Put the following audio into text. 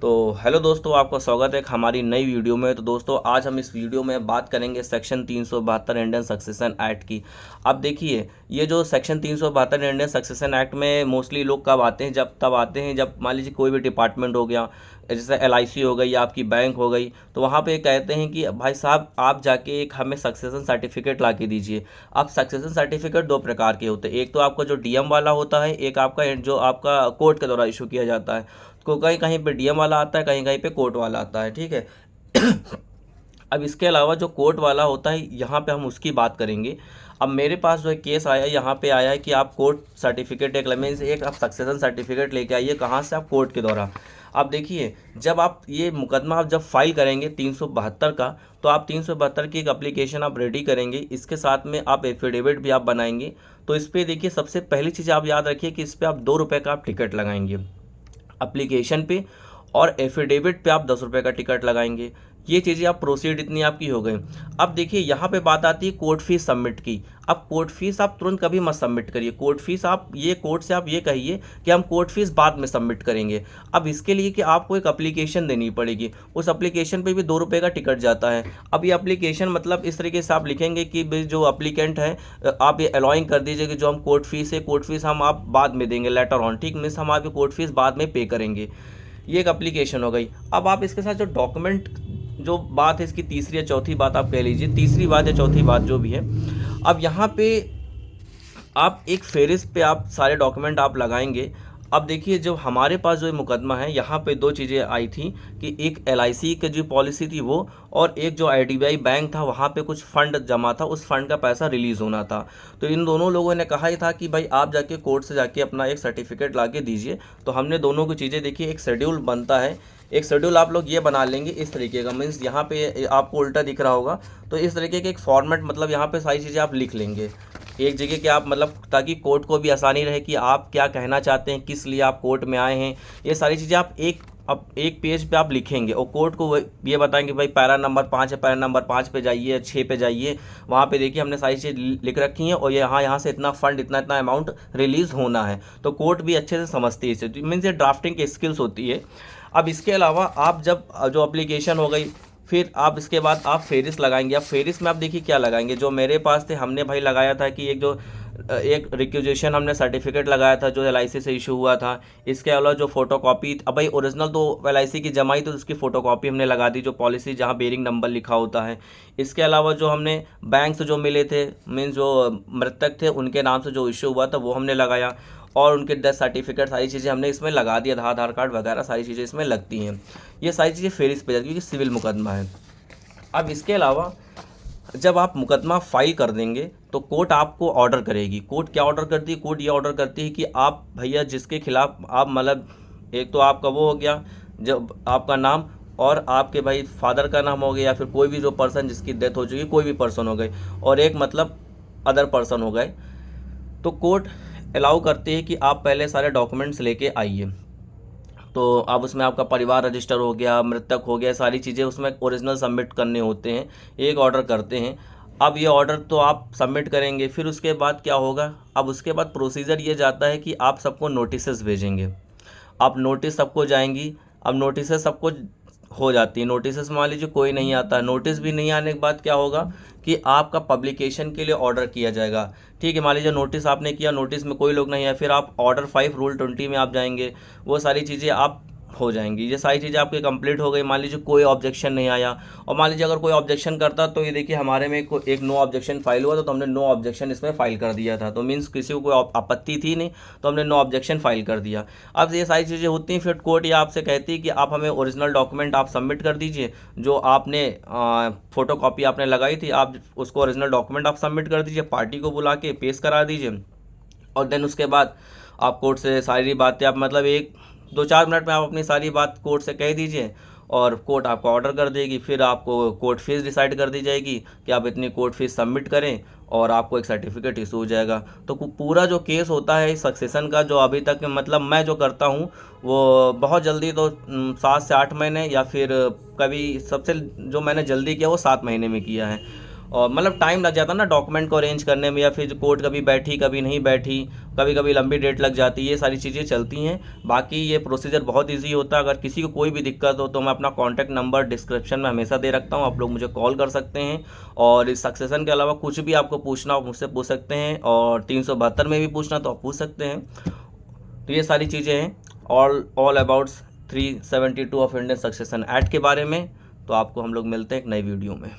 तो हेलो दोस्तों, आपका स्वागत है हमारी नई वीडियो में। तो दोस्तों, आज हम इस वीडियो में बात करेंगे सेक्शन 372 इंडियन सक्सेशन एक्ट की। अब देखिए, ये जो सेक्शन 372 इंडियन सक्सेशन एक्ट में मोस्टली लोग कब आते हैं, जब आते हैं जब मान लीजिए कोई भी डिपार्टमेंट हो गया, जैसे LIC हो गई या आपकी बैंक हो गई, तो वहाँ पे कहते हैं कि भाई साहब आप जाके एक हमें सक्सेशन सर्टिफिकेट ला के दीजिए। अब सक्सेशन सर्टिफिकेट दो प्रकार के होते हैं, एक तो आपका जो DM वाला होता है, एक आपका जो आपका कोर्ट के द्वारा इशू किया जाता है। तो कहीं कहीं पे DM वाला आता है, कहीं कहीं पे कोर्ट वाला आता है, ठीक है। अब इसके अलावा जो कोर्ट वाला होता है, यहाँ पे हम उसकी बात करेंगे। अब मेरे पास जो है केस आया, यहाँ पे आया है कि आप कोर्ट सर्टिफिकेट एक आप सक्सेशन सर्टिफिकेट लेके आइए। कहाँ से? आप कोर्ट के द्वारा। अब देखिए, जब आप ये मुकदमा आप जब फाइल करेंगे 372 का, तो आप 372 की एक एप्लीकेशन आप रेडी करेंगे, इसके साथ में आप एफिडेविट भी आप बनाएंगे। तो इस पर देखिए, सबसे पहली चीज़ आप याद रखिए कि इस पर आप 2 रुपये का आप टिकट लगाएंगे एप्लीकेशन पे, और एफिडेविट पे आप 10 रुपये का टिकट लगाएंगे। ये चीज़ें आप प्रोसीड इतनी आपकी हो गई। अब देखिए, यहाँ पे बात आती है कोर्ट फीस सबमिट की। अब कोर्ट फीस आप तुरंत कभी मत सबमिट करिए। कोर्ट फीस आप ये कोर्ट से आप ये कहिए कि हम कोर्ट फीस बाद में सबमिट करेंगे। अब इसके लिए कि आपको एक एप्लीकेशन देनी पड़ेगी, उस एप्लीकेशन पे भी 2 रुपये का टिकट जाता है। अब ये एप्लीकेशन मतलब इस तरीके से आप लिखेंगे कि भाई जो एप्लीकेंट है, आप ये अलाउइंग कर दीजिए कि जो हम कोर्ट फीस है, कोर्ट फीस हम आप बाद में देंगे, लेटर ऑन, ठीक। मीन्स हम आपकी कोर्ट फीस बाद में पे करेंगे। ये एक एप्लीकेशन हो गई। अब आप इसके साथ जो डॉक्यूमेंट, जो बात है इसकी तीसरी या चौथी बात आप कह लीजिए, तीसरी बात या चौथी बात जो भी है, अब यहाँ पे आप एक फेरिस्त पे आप सारे डॉक्यूमेंट आप लगाएंगे। अब देखिए, जो हमारे पास जो ये मुकदमा है, यहाँ पे 2 चीज़ें आई थी कि एक LIC की जो पॉलिसी थी वो, और एक जो IDBI बैंक था, वहाँ पे कुछ फंड जमा था, उस फंड का पैसा रिलीज़ होना था। तो इन दोनों लोगों ने कहा ही था कि भाई आप जाके कोर्ट से जाके अपना एक सर्टिफिकेट ला के दीजिए। तो हमने दोनों की चीज़ें देखी, एक शेड्यूल बनता है। एक शेड्यूल आप लोग ये बना लेंगे इस तरीके का, मीन्स यहाँ पे आपको उल्टा दिख रहा होगा, तो इस तरीके के एक फॉर्मेट, मतलब यहाँ पे सारी चीज़ें आप लिख लेंगे एक जगह के आप, मतलब ताकि कोर्ट को भी आसानी रहे कि आप क्या कहना चाहते हैं, किस लिए आप कोर्ट में आए हैं। ये सारी चीज़ें आप एक पेज पे आप लिखेंगे और कोर्ट को ये बताएंगे भाई पैरा नंबर 5 है, पैरा नंबर 5 पे जाइए, 6 पे जाइए, वहाँ पे देखिए हमने सारी चीज़ लिख रखी हैं, और यहाँ से इतना फंड, इतना इतना अमाउंट रिलीज़ होना है। तो कोर्ट भी अच्छे से समझती है इसे, मीन्स ये ड्राफ्टिंग की स्किल्स होती है। अब इसके अलावा आप जब जो एप्लीकेशन हो गई, फिर आप इसके बाद आप फेरिस लगाएंगे। अब फेरिस में आप देखिए क्या लगाएंगे, जो मेरे पास थे हमने भाई लगाया था कि एक रिक्विजिशन हमने सर्टिफिकेट लगाया था जो LIC से इशू हुआ था। इसके अलावा जो फोटोकॉपी, अब भाई ओरिजिनल तो LIC की जमाई, तो उसकी फ़ोटोकॉपी हमने लगा दी, जो पॉलिसी जहाँ बेरिंग नंबर लिखा होता है। इसके अलावा जो हमने बैंक से जो मिले थे, मीन्स जो मृतक थे उनके नाम से जो इशू हुआ था वो हमने लगाया, और उनके डेथ सर्टिफिकेट, सारी चीज़ें हमने इसमें लगा दिया, आधार कार्ड वगैरह सारी चीज़ें इसमें लगती हैं। ये सारी चीज़ें फेरिस पे जाती है क्योंकि सिविल मुकदमा है। अब इसके अलावा जब आप मुकदमा फाइल कर देंगे तो कोर्ट आपको ऑर्डर करेगी। कोर्ट क्या ऑर्डर करती है? कोर्ट ये ऑर्डर करती है कि आप भैया जिसके खिलाफ आप, मतलब एक तो आपका वो हो गया जब आपका नाम, और आपके भाई फादर का नाम हो गया, या फिर कोई भी जो पर्सन जिसकी डेथ हो चुकी, कोई भी पर्सन हो गए, और एक मतलब अदर पर्सन हो गए, तो कोर्ट अलाउ करती है कि आप पहले सारे डॉक्यूमेंट्स लेके आइए। तो अब उसमें आपका परिवार रजिस्टर हो गया, मृतक हो गया, सारी चीज़ें उसमें ओरिजिनल सबमिट करने होते हैं, एक ऑर्डर करते हैं। अब ये ऑर्डर तो आप सबमिट करेंगे, फिर उसके बाद क्या होगा? अब उसके बाद प्रोसीजर ये जाता है कि आप सबको नोटिसेस भेजेंगे। आप नोटिस सबको जाएंगी। अब नोटिस सबको हो जाती है, नोटिस मान लीजिए कोई नहीं आता, नोटिस भी नहीं आने के बाद क्या होगा कि आपका पब्लिकेशन के लिए ऑर्डर किया जाएगा। ठीक है, मान लीजिए नोटिस आपने किया, नोटिस में कोई लोग नहीं है, फिर आप ऑर्डर 5 रूल 20 में आप जाएंगे, वो सारी चीज़ें आप हो जाएंगी। ये सारी चीज़ें आपकी कंप्लीट हो गई। मान लीजिए कोई ऑब्जेक्शन नहीं आया, और मान लीजिए अगर कोई ऑब्जेक्शन करता, तो ये देखिए हमारे में एक नो ऑब्जेक्शन फाइल हुआ, तो हमने नो ऑब्जेक्शन इसमें फाइल कर दिया था। तो मीन्स किसी को कोई आपत्ति थी नहीं, तो हमने नो ऑब्जेक्शन फाइल कर दिया। अब ये सारी चीज़ें होती हैं, फिर कोर्ट ये आपसे कहती है कि आप हमें ओरिजिनल डॉक्यूमेंट आप सबमिट कर दीजिए, जो आपने फ़ोटो कॉपी आपने लगाई थी, आप उसको ओरिजिनल डॉक्यूमेंट आप सबमिट कर दीजिए, पार्टी को बुला के पेश करा दीजिए, और देन उसके बाद आप कोर्ट से सारी बातें आप, मतलब 1-2-4 मिनट में आप अपनी सारी बात कोर्ट से कह दीजिए, और कोर्ट आपको ऑर्डर कर देगी। फिर आपको कोर्ट फीस डिसाइड कर दी जाएगी कि आप इतनी कोर्ट फीस सबमिट करें, और आपको एक सर्टिफिकेट इशू हो जाएगा। तो पूरा जो केस होता है इस सक्सेशन का, जो अभी तक मतलब मैं जो करता हूँ, वो बहुत जल्दी, तो 7 से 8 महीने, या फिर कभी सबसे जो मैंने जल्दी किया वो 7 महीने में किया है। और मतलब टाइम लग जाता है ना डॉक्यूमेंट को अरेंज करने में, या फिर कोर्ट कभी बैठी कभी नहीं बैठी, कभी कभी लंबी डेट लग जाती है, ये सारी चीज़ें चलती हैं। बाकी ये प्रोसीजर बहुत ईजी होता है। अगर किसी को कोई भी दिक्कत हो तो मैं अपना कॉन्टैक्ट नंबर डिस्क्रिप्शन में हमेशा दे रखता हूँ, आप लोग मुझे कॉल कर सकते हैं। और इस सक्सेशन के अलावा कुछ भी आपको पूछना हो मुझसे पूछ सकते हैं, और 372 में भी पूछना तो आप पूछ सकते हैं। तो ये सारी चीज़ें हैं all about 372 of Indian succession act के बारे में। तो आपको हम लोग मिलते हैं एक नई वीडियो में।